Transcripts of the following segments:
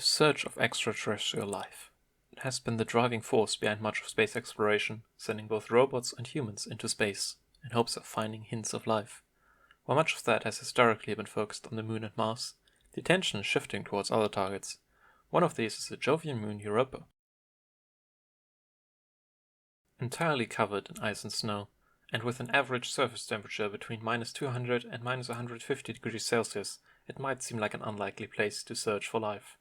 search of extraterrestrial life. It has been the driving force behind much of space exploration, sending both robots and humans into space in hopes of finding hints of life. While much of that has historically been focused on the Moon and Mars, the attention is shifting towards other targets. One of these is the Jovian moon Europa. Entirely covered in ice and snow, and with an average surface temperature between -200 and -150 degrees Celsius, it might seem like an unlikely place to search for life,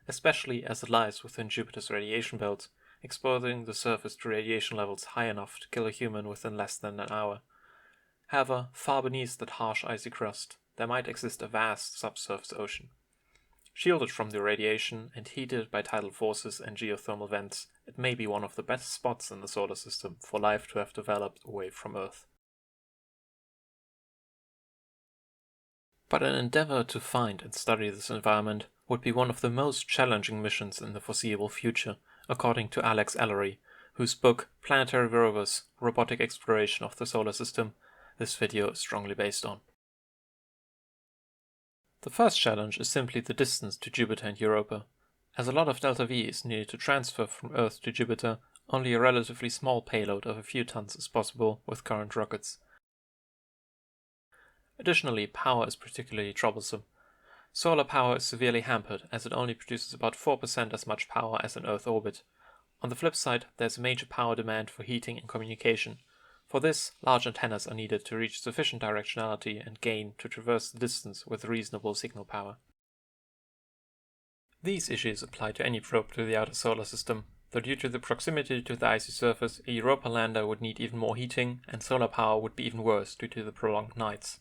especially as it lies within Jupiter's radiation belt, exposing the surface to radiation levels high enough to kill a human within less than an hour. However, far beneath that harsh icy crust, there might exist a vast subsurface ocean. Shielded from the radiation and heated by tidal forces and geothermal vents, it may be one of the best spots in the solar system for life to have developed away from Earth. But an endeavor to find and study this environment would be one of the most challenging missions in the foreseeable future, according to Alex Ellery, whose book Planetary Rovers, Robotic Exploration of the Solar System this video is strongly based on. The first challenge is simply the distance to Jupiter and Europa. As a lot of delta V is needed to transfer from Earth to Jupiter, only a relatively small payload of a few tons is possible with current rockets. Additionally, power is particularly troublesome. Solar power is severely hampered, as it only produces about 4% as much power as in Earth orbit. On the flip side, there's a major power demand for heating and communication. For this, large antennas are needed to reach sufficient directionality and gain to traverse the distance with reasonable signal power. These issues apply to any probe to the outer solar system, though due to the proximity to the icy surface, a Europa lander would need even more heating, and solar power would be even worse due to the prolonged nights.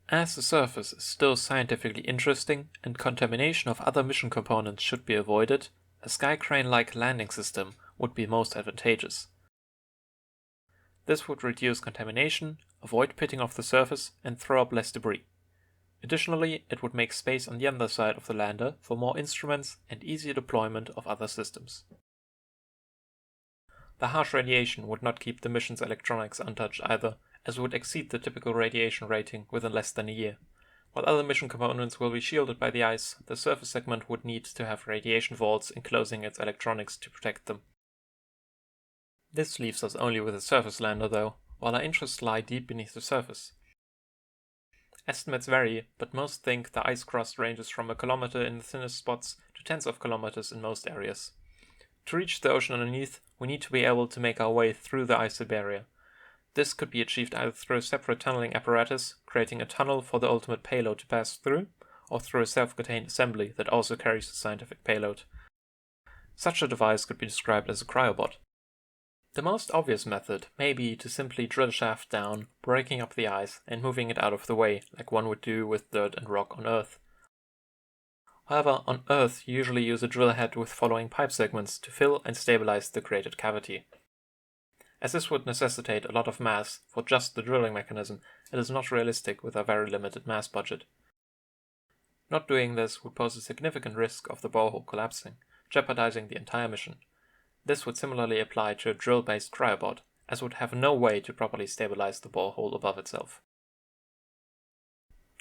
As the surface is still scientifically interesting and contamination of other mission components should be avoided, a sky crane-like landing system would be most advantageous. This would reduce contamination, avoid pitting off the surface, and throw up less debris. Additionally, it would make space on the underside of the lander for more instruments and easier deployment of other systems. The harsh radiation would not keep the mission's electronics untouched either, as it would exceed the typical radiation rating within less than a year. While other mission components will be shielded by the ice, the surface segment would need to have radiation vaults enclosing its electronics to protect them. This leaves us only with a surface lander though, while our interests lie deep beneath the surface. Estimates vary, but most think the ice crust ranges from a kilometer in the thinnest spots to tens of kilometers in most areas. To reach the ocean underneath, we need to be able to make our way through the icy barrier. This could be achieved either through a separate tunneling apparatus, creating a tunnel for the ultimate payload to pass through, or through a self-contained assembly that also carries the scientific payload. Such a device could be described as a cryobot. The most obvious method may be to simply drill a shaft down, breaking up the ice and moving it out of the way, like one would do with dirt and rock on Earth. However, on Earth you usually use a drill head with following pipe segments to fill and stabilize the created cavity. As this would necessitate a lot of mass for just the drilling mechanism, it is not realistic with our very limited mass budget. Not doing this would pose a significant risk of the borehole collapsing, jeopardizing the entire mission. This would similarly apply to a drill-based cryobot, as it would have no way to properly stabilize the borehole above itself.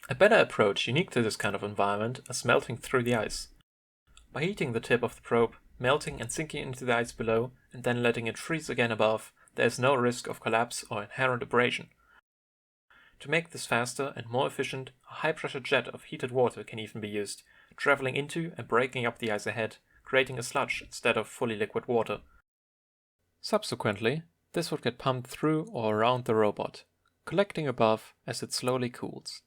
A better approach unique to this kind of environment is melting through the ice. By heating the tip of the probe, melting and sinking into the ice below, and then letting it freeze again above, there is no risk of collapse or inherent abrasion. To make this faster and more efficient, a high-pressure jet of heated water can even be used, traveling into and breaking up the ice ahead, creating a sludge instead of fully liquid water. Subsequently, this would get pumped through or around the robot, collecting above as it slowly cools.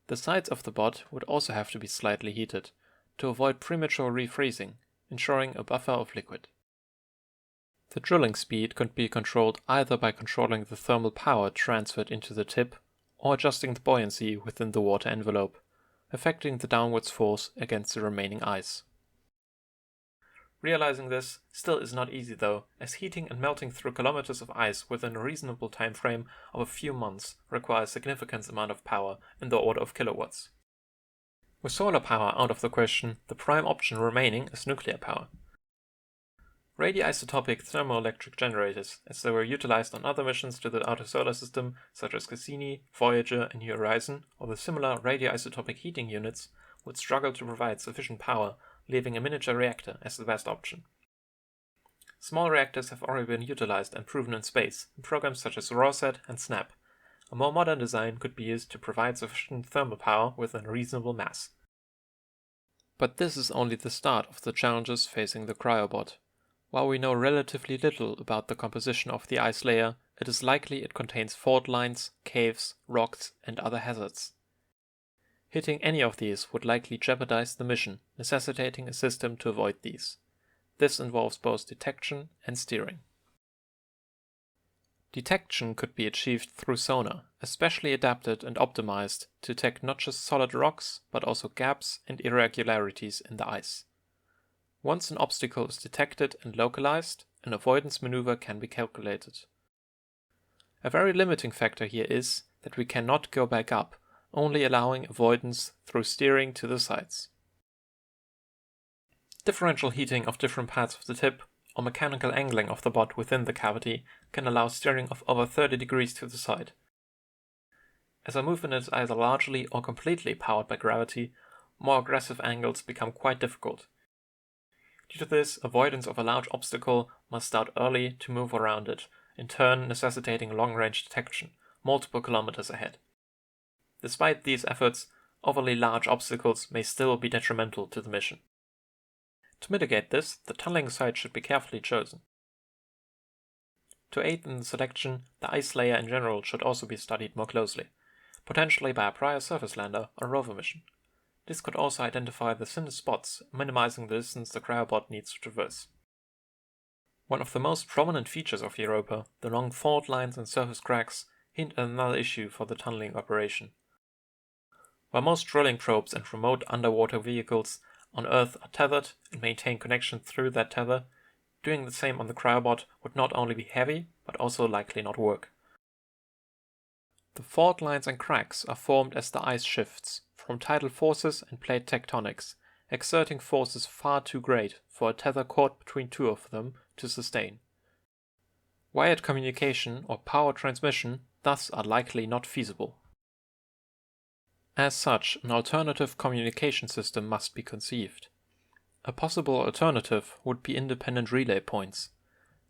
The sides of the bot would also have to be slightly heated, to avoid premature refreezing, ensuring a buffer of liquid. The drilling speed could be controlled either by controlling the thermal power transferred into the tip, or adjusting the buoyancy within the water envelope, affecting the downwards force against the remaining ice. Realizing this still is not easy though, as heating and melting through kilometers of ice within a reasonable time frame of a few months requires a significant amount of power in the order of kilowatts. With solar power out of the question, the prime option remaining is nuclear power. Radioisotopic thermoelectric generators, as they were utilized on other missions to the outer solar system such as Cassini, Voyager and New Horizon, or the similar radioisotopic heating units, would struggle to provide sufficient power, leaving a miniature reactor as the best option. Small reactors have already been utilized and proven in space, in programs such as RORSAT and SNAP. A more modern design could be used to provide sufficient thermal power within a reasonable mass. But this is only the start of the challenges facing the cryobot. While we know relatively little about the composition of the ice layer, it is likely it contains fault lines, caves, rocks, and other hazards. Hitting any of these would likely jeopardize the mission, necessitating a system to avoid these. This involves both detection and steering. Detection could be achieved through sonar, especially adapted and optimized to detect not just solid rocks, but also gaps and irregularities in the ice. Once an obstacle is detected and localized, an avoidance maneuver can be calculated. A very limiting factor here is that we cannot go back up, only allowing avoidance through steering to the sides. Differential heating of different parts of the tip, or mechanical angling of the bot within the cavity, can allow steering of over 30 degrees to the side. As our movement is either largely or completely powered by gravity, more aggressive angles become quite difficult. Due to this, avoidance of a large obstacle must start early to move around it, in turn necessitating long-range detection, multiple kilometers ahead. Despite these efforts, overly large obstacles may still be detrimental to the mission. To mitigate this, the tunneling site should be carefully chosen. To aid in the selection, the ice layer in general should also be studied more closely, potentially by a prior surface lander or rover mission. This could also identify the thinnest spots, minimizing the distance the cryobot needs to traverse. One of the most prominent features of Europa, the long fault lines and surface cracks, hint at another issue for the tunneling operation. While most drilling probes and remote underwater vehicles on Earth are tethered and maintain connection through that tether, doing the same on the cryobot would not only be heavy, but also likely not work. The fault lines and cracks are formed as the ice shifts, from tidal forces and plate tectonics, exerting forces far too great for a tether caught between two of them to sustain. Wired communication or power transmission thus are likely not feasible. As such, an alternative communication system must be conceived. A possible alternative would be independent relay points.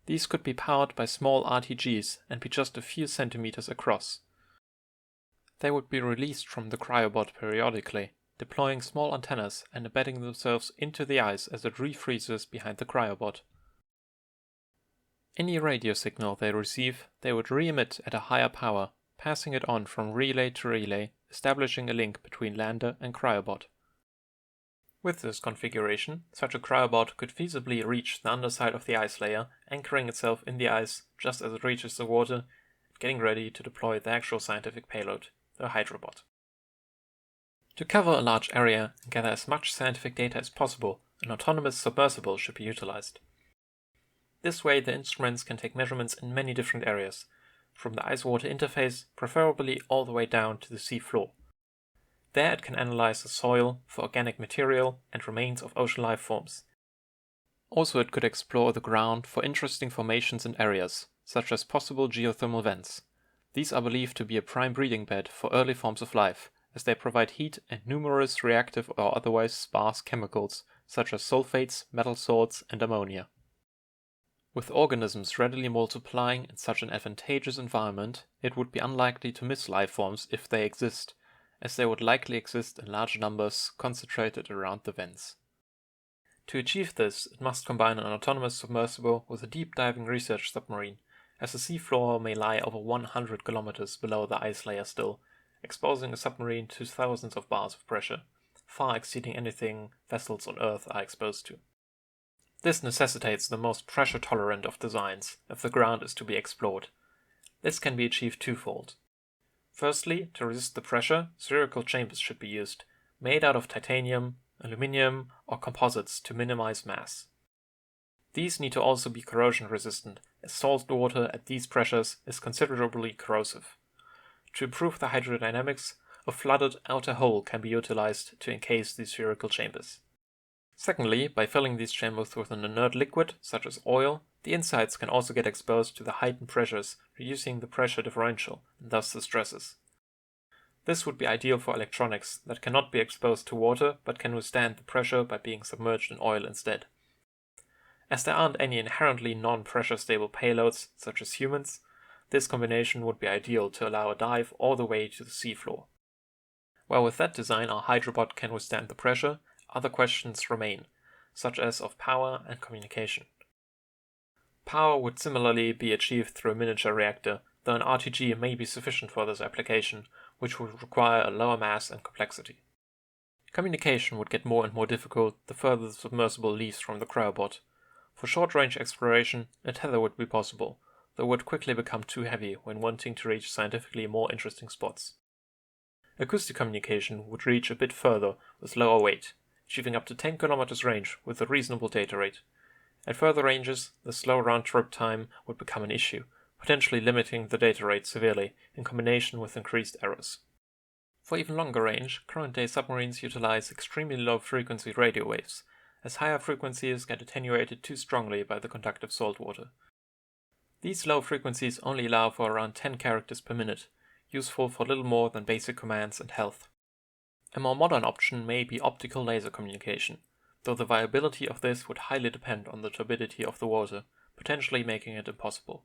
These could be powered by small RTGs and be just a few centimeters across. They would be released from the cryobot periodically, deploying small antennas and embedding themselves into the ice as it refreezes behind the cryobot. Any radio signal they receive, they would re-emit at a higher power, passing it on from relay to relay, establishing a link between lander and cryobot. With this configuration, such a cryobot could feasibly reach the underside of the ice layer, anchoring itself in the ice just as it reaches the water, getting ready to deploy the actual scientific payload, the hydrobot. To cover a large area and gather as much scientific data as possible, an autonomous submersible should be utilized. This way the instruments can take measurements in many different areas, from the ice-water interface, preferably all the way down to the seafloor. There it can analyze the soil for organic material and remains of ocean life forms. Also it could explore the ground for interesting formations and areas, such as possible geothermal vents. These are believed to be a prime breeding bed for early forms of life, as they provide heat and numerous reactive or otherwise sparse chemicals, such as sulfates, metal salts, and ammonia. With organisms readily multiplying in such an advantageous environment, it would be unlikely to miss life forms if they exist, as they would likely exist in large numbers concentrated around the vents. To achieve this, it must combine an autonomous submersible with a deep-diving research submarine, as the seafloor may lie over 100 kilometers below the ice layer still, exposing a submarine to thousands of bars of pressure, far exceeding anything vessels on Earth are exposed to. This necessitates the most pressure-tolerant of designs if the ground is to be explored. This can be achieved twofold. Firstly, to resist the pressure, spherical chambers should be used, made out of titanium, aluminium, or composites to minimize mass. These need to also be corrosion-resistant, as salt water at these pressures is considerably corrosive. To improve the hydrodynamics, a flooded outer hull can be utilized to encase these spherical chambers. Secondly, by filling these chambers with an inert liquid, such as oil, the insides can also get exposed to the heightened pressures, reducing the pressure differential, and thus the stresses. This would be ideal for electronics that cannot be exposed to water but can withstand the pressure by being submerged in oil instead. As there aren't any inherently non-pressure stable payloads, such as humans, this combination would be ideal to allow a dive all the way to the seafloor. While with that design our hydrobot can withstand the pressure, other questions remain, such as of power and communication. Power would similarly be achieved through a miniature reactor, though an RTG may be sufficient for this application, which would require a lower mass and complexity. Communication would get more and more difficult the further the submersible leaves from the cryobot. For short-range exploration, a tether would be possible, though it would quickly become too heavy when wanting to reach scientifically more interesting spots. Acoustic communication would reach a bit further with lower weight, achieving up to 10 km range with a reasonable data rate. At further ranges, the slow round-trip time would become an issue, potentially limiting the data rate severely in combination with increased errors. For even longer range, current-day submarines utilize extremely low-frequency radio waves, as higher frequencies get attenuated too strongly by the conductive saltwater. These low frequencies only allow for around 10 characters per minute, useful for little more than basic commands and health. A more modern option may be optical laser communication, though the viability of this would highly depend on the turbidity of the water, potentially making it impossible.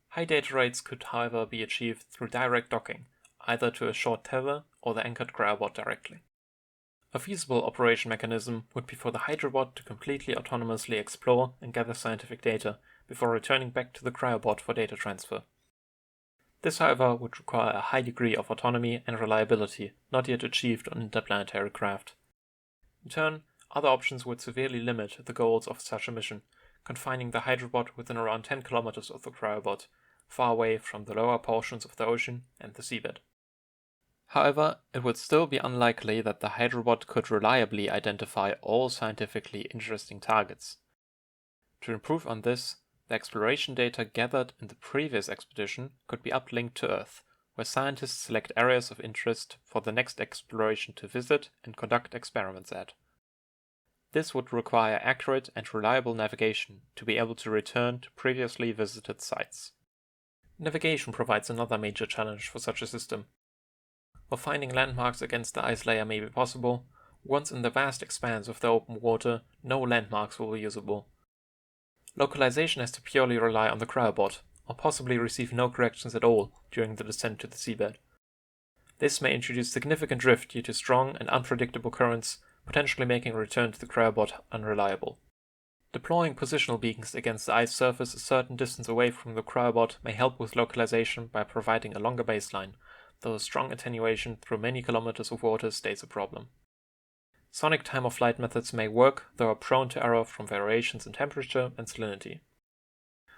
High data rates could however be achieved through direct docking, either to a short tether or the anchored cryobot directly. A feasible operation mechanism would be for the hydrobot to completely autonomously explore and gather scientific data before returning back to the cryobot for data transfer. This, however, would require a high degree of autonomy and reliability not yet achieved on interplanetary craft. In turn, other options would severely limit the goals of such a mission, confining the hydrobot within around 10 km of the cryobot, far away from the lower portions of the ocean and the seabed. However, it would still be unlikely that the hydrobot could reliably identify all scientifically interesting targets. To improve on this, the exploration data gathered in the previous expedition could be uplinked to Earth, where scientists select areas of interest for the next exploration to visit and conduct experiments at. This would require accurate and reliable navigation to be able to return to previously visited sites. Navigation provides another major challenge for such a system. While finding landmarks against the ice layer may be possible, once in the vast expanse of the open water, no landmarks will be usable. Localization has to purely rely on the cryobot, or possibly receive no corrections at all during the descent to the seabed. This may introduce significant drift due to strong and unpredictable currents, potentially making a return to the cryobot unreliable. Deploying positional beacons against the ice surface a certain distance away from the cryobot may help with localization by providing a longer baseline, though a strong attenuation through many kilometers of water stays a problem. Sonic time-of-flight methods may work, though are prone to error from variations in temperature and salinity.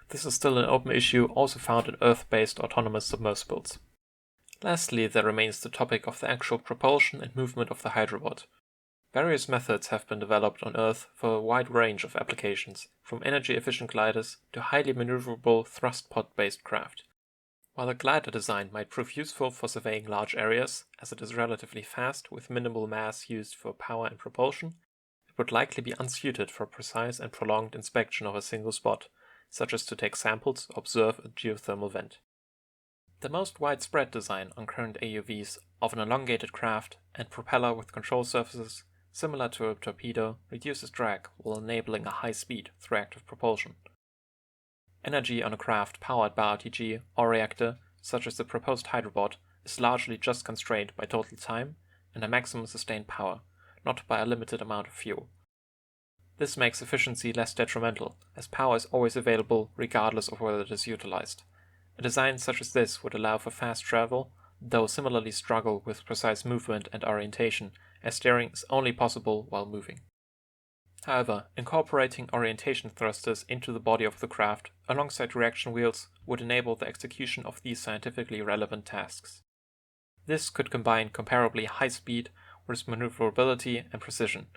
This is still an open issue also found in Earth-based autonomous submersibles. Lastly, there remains the topic of the actual propulsion and movement of the hydrobot. Various methods have been developed on Earth for a wide range of applications, from energy-efficient gliders to highly maneuverable thrust pod-based craft. While a glider design might prove useful for surveying large areas, as it is relatively fast with minimal mass used for power and propulsion, it would likely be unsuited for precise and prolonged inspection of a single spot, such as to take samples or observe a geothermal vent. The most widespread design on current AUVs of an elongated craft and propeller with control surfaces similar to a torpedo reduces drag while enabling a high speed through active propulsion. Energy on a craft powered by RTG or reactor, such as the proposed hydrobot, is largely just constrained by total time and a maximum sustained power, not by a limited amount of fuel. This makes efficiency less detrimental, as power is always available regardless of whether it is utilized. A design such as this would allow for fast travel, though similarly struggle with precise movement and orientation, as steering is only possible while moving. However, incorporating orientation thrusters into the body of the craft alongside reaction wheels would enable the execution of these scientifically relevant tasks. This could combine comparably high speed with maneuverability and precision.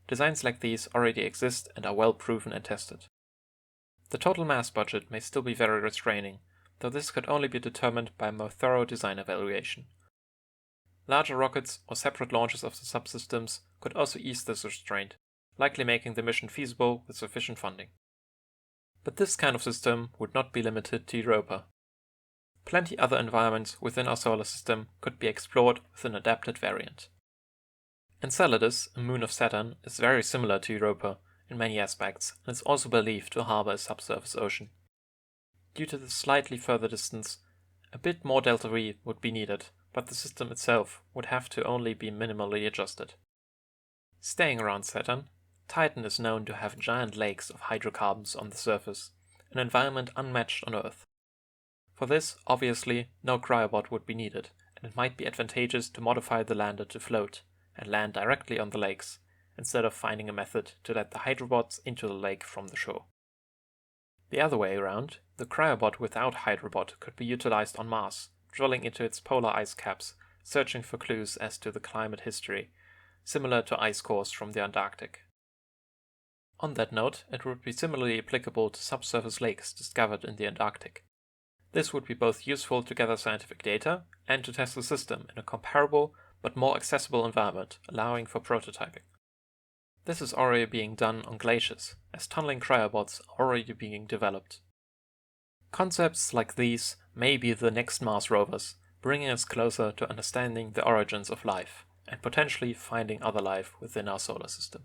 Designs like these already exist and are well proven and tested. The total mass budget may still be very restraining, though this could only be determined by a more thorough design evaluation. Larger rockets or separate launches of the subsystems could also ease this restraint, likely making the mission feasible with sufficient funding. But this kind of system would not be limited to Europa. Plenty other environments within our solar system could be explored with an adapted variant. Enceladus, a moon of Saturn, is very similar to Europa in many aspects and is also believed to harbor a subsurface ocean. Due to the slightly further distance, a bit more delta V would be needed, but the system itself would have to only be minimally adjusted. Staying around Saturn, Titan is known to have giant lakes of hydrocarbons on the surface, an environment unmatched on Earth. For this, obviously, no cryobot would be needed, and it might be advantageous to modify the lander to float and land directly on the lakes, instead of finding a method to let the hydrobots into the lake from the shore. The other way around, the cryobot without hydrobot could be utilized on Mars, drilling into its polar ice caps, searching for clues as to the climate history, similar to ice cores from the Antarctic. On that note, it would be similarly applicable to subsurface lakes discovered in the Antarctic. This would be both useful to gather scientific data and to test the system in a comparable but more accessible environment, allowing for prototyping. This is already being done on glaciers, as tunneling cryobots are already being developed. Concepts like these may be the next Mars rovers, bringing us closer to understanding the origins of life, and potentially finding other life within our solar system.